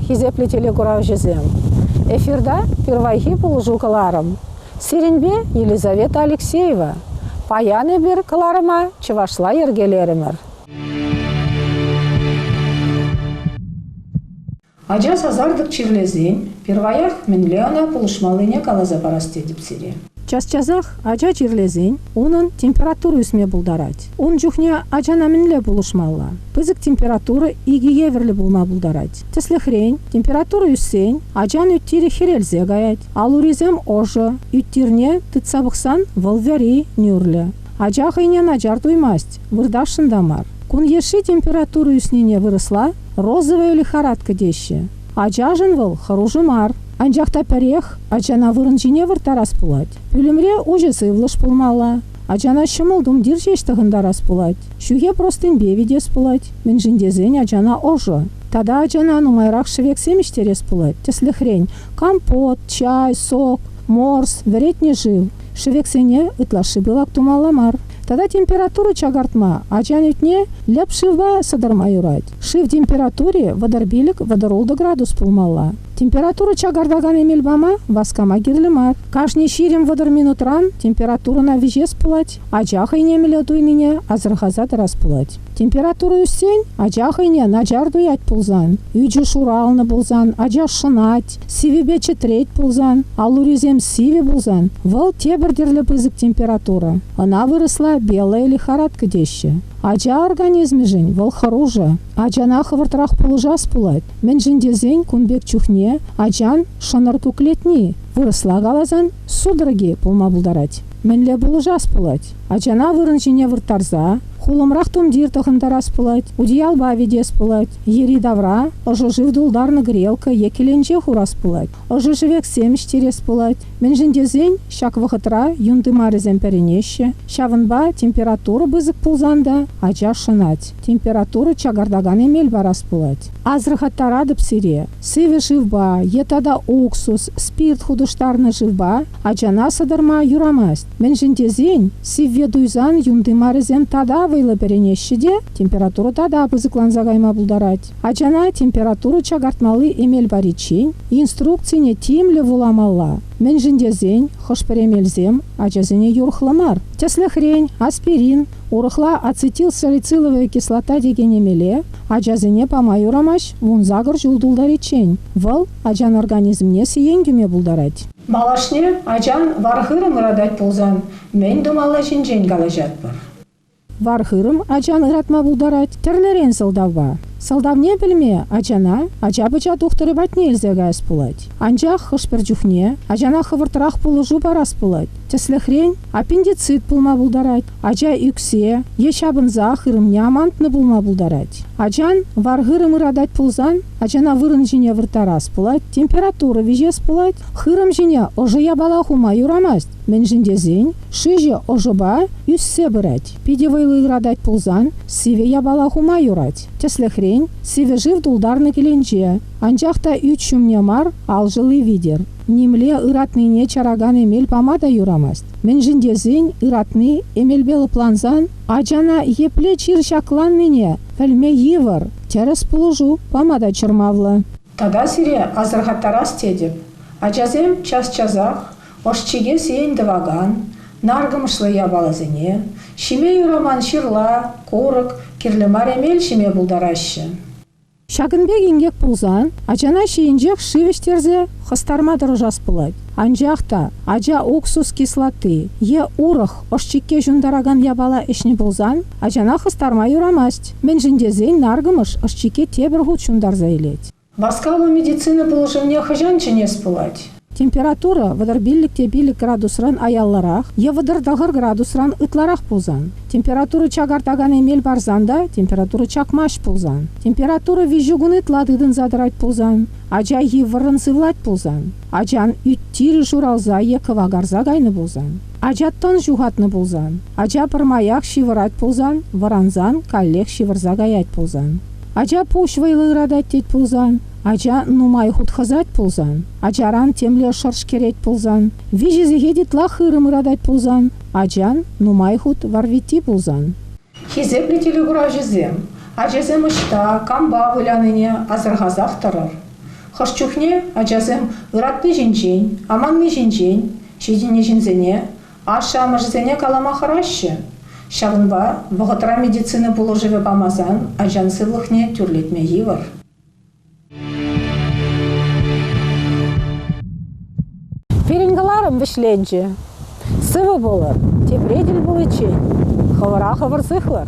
хизеплетеле курав жезем. Эфирда первайхи полужукаларым. Сиренбе Елизавета Алексеева. Паяны бир кыларыма чывашла ергелеример. Ача сазардык чирлезин, перваяк Менлеона полушмалыне калаза барасте дипсири. Час-часах ача чирлезин, унын температуру үсме булдарать. Он жухня ачана минле полушмалла. Пызык температура игиге верле булма булдарать. Теслехрень, температура үссень, ачан үттири херелзе гаять. Алуризем ожы, үттирне тытсабықсан валвери нюрле. Ача хайнен ачар туймасть, вырдашын дамар. Кун еши температура үснене выросла, розовая лихорадка деще. Ачажын выл харужы мар. Анжақта пәрех, ачана вырынжине выртарас пулать. Пүлімре ужасы влыш пулмала. Ачана шымылдым диржештығында рас пулать. Шуге простынбе видес пулать. Мен жиндезен ачана ожы. Тада ачана нумайрақ шывек семештерес пулать. Теслехрень, компот, чай, сок, морс, веретне жив. Шывексене ытлашы былак тумаламар. Тада температура чагартма, ачан ütне ляп шива садарма юрать. Шив температуре вадарбилик вадаролда градус пулмала. Температура чагардаган эмел бама васкама гирлемар. Кажне ширим вадар минутран температура на вижес пулать, ачахайне эмеле дуйнине азырхаза дарас пулать. Температура үссень, ачахайне начар дуять пулзан. Үджі шуралны пулзан, ача шынать, сивебе четреть пулзан, алуризем сиве пулзан. Выл тебірдерлі пызык температура. Она выросла белая лихорадка деще. Ача организме жень выл харужа. Ачана хывыртырах пулыжас пулать. Мен жіндезен кунбек чухне, ачан шыныр куклетни. Вырысла галазан судороги пулма булдарать. Менле пулыжас пулать. Ачана вырынжине выртарза, хулымрақ тумдир тахындарас пулать, удиялба видес пулать, ери давра, ожы жив дулдарны грелка, екеленже хурас пулать, ожы живек семештерес пулать. Мен жіндезен шак вахытра юнды марызем перенеще, шавынба температура бызык пулзанда, ача шынать. Температура чагардаган эмел барас пулать. Азрыхаттара дыпсире, сыве живба, етада уксус, спирт худыштарны живба, ачана садарма юрамасть. Мен жіндезен сивве дуйзан юнды марызем тада вайлы перенещеде, температура тада бызыкланза гайма булдарать. Ачана температура чагартмалы эмел баричень, инструкцияне тимле вуламалла. Мен жіндезен, хошперемелзем, ачазене юрхламар. Теслехрень, аспирин, урыхла ацетилсалициловая кислота деген емеле, ачазене пама юрамаш, вунзагыр жулдулдаричень. Выл ачан организмне сиенгюме булдарать. Малашне ачан вархырым ырадать пулзан, мен думала жинжен галажат бар. Вархырым ачан ыратма булдарать, терлерен сылдавба. Сылдавне білме, ачана, ача-быча тухтыры батне элзе гайс пулать. Анчах хышпер жухне, ачана хывыртырах пулыжу барас пулать. Теслехрень, аппендицит пулма булдарать. Ача үксе, ешабынза хырымне амантны пулма булдарать. Ачан вархырым ырадать пулзан, ачана вырын жине выртарас пулать, температура вижес пулать, хырым жине ожы ябала хума юрамасть. Мен жиндезен, шиже ожыба үссе бырать. Пидевайлы ырадать пулзан, сиве ябала хума юрать. Теслехрень, сиве жив дулдарны келенче. Анчахта үч чумне мар, алжылы видер. Нимле ыратныне чараган эмел памада юрамасть. Мен жиндезен ыратны эмел белы планзан, ачана епле чиршакланныне, пәлме йывыр, терес пулужу памада чырмавлы. Тада сире азырхаттарас тедіп. Ачазем час-чазах, ошчиге сейін дываган, наргымышлы ябалазыне, шиме юраман ширла, корык, кирлемар эмел шиме булдарашы. Шагынбек ингек пулзан, ачана шейінжек шивештерзе хыстарма дырыжас пулать. Анжақта ача уксус кислоты, е урых ошчикке жундараган ябала эшне пулзан, ачана хыстарма юрамасть. Мен жиндезен наргымыш ошчикке тебір гуд жундарза елеть. Васкалы медицина положение хажан ченес пулать. Температура вадарбилликте биллик градусран аялларах, е вадардагыр градусран ытларах пулзан. Температура чагартаган эмел барзанда, температура чакмаш пулзан. Температура вижугун ытладыдын задырать пулзан. Ача йывырын сывлать пулзан. Ачан үттири журалза екі вагарза гайны пулзан. Ачаттан жухатны пулзан. Ача пырмаяк шивырать пулзан, варанзан каллех шивырза гаять пулзан. Ача пушвайлы ырадать тет пулзан. Ача нумай худхазать пулзан. Ачаран темле шырш керет пулзан. Вижезеге дитла хырым ырадать пулзан. Ачан нумай худ варвити пулзан. Хизеплетелі гура жезем. Ачазем ышта, камба выляныне азырғазақ тұрыр. Хырчухне ачасым ыратты жинчен, аманны жинчен, шедине жинзене, аша мыжзене калама хырашы. Шағынба, бұғытыра медицина положиве памазан, ажан сылықне түрлетме евір. Перенгаларым вишленче. Сывы болыр, тепредель болычен, хывыра хывыр зыхлар.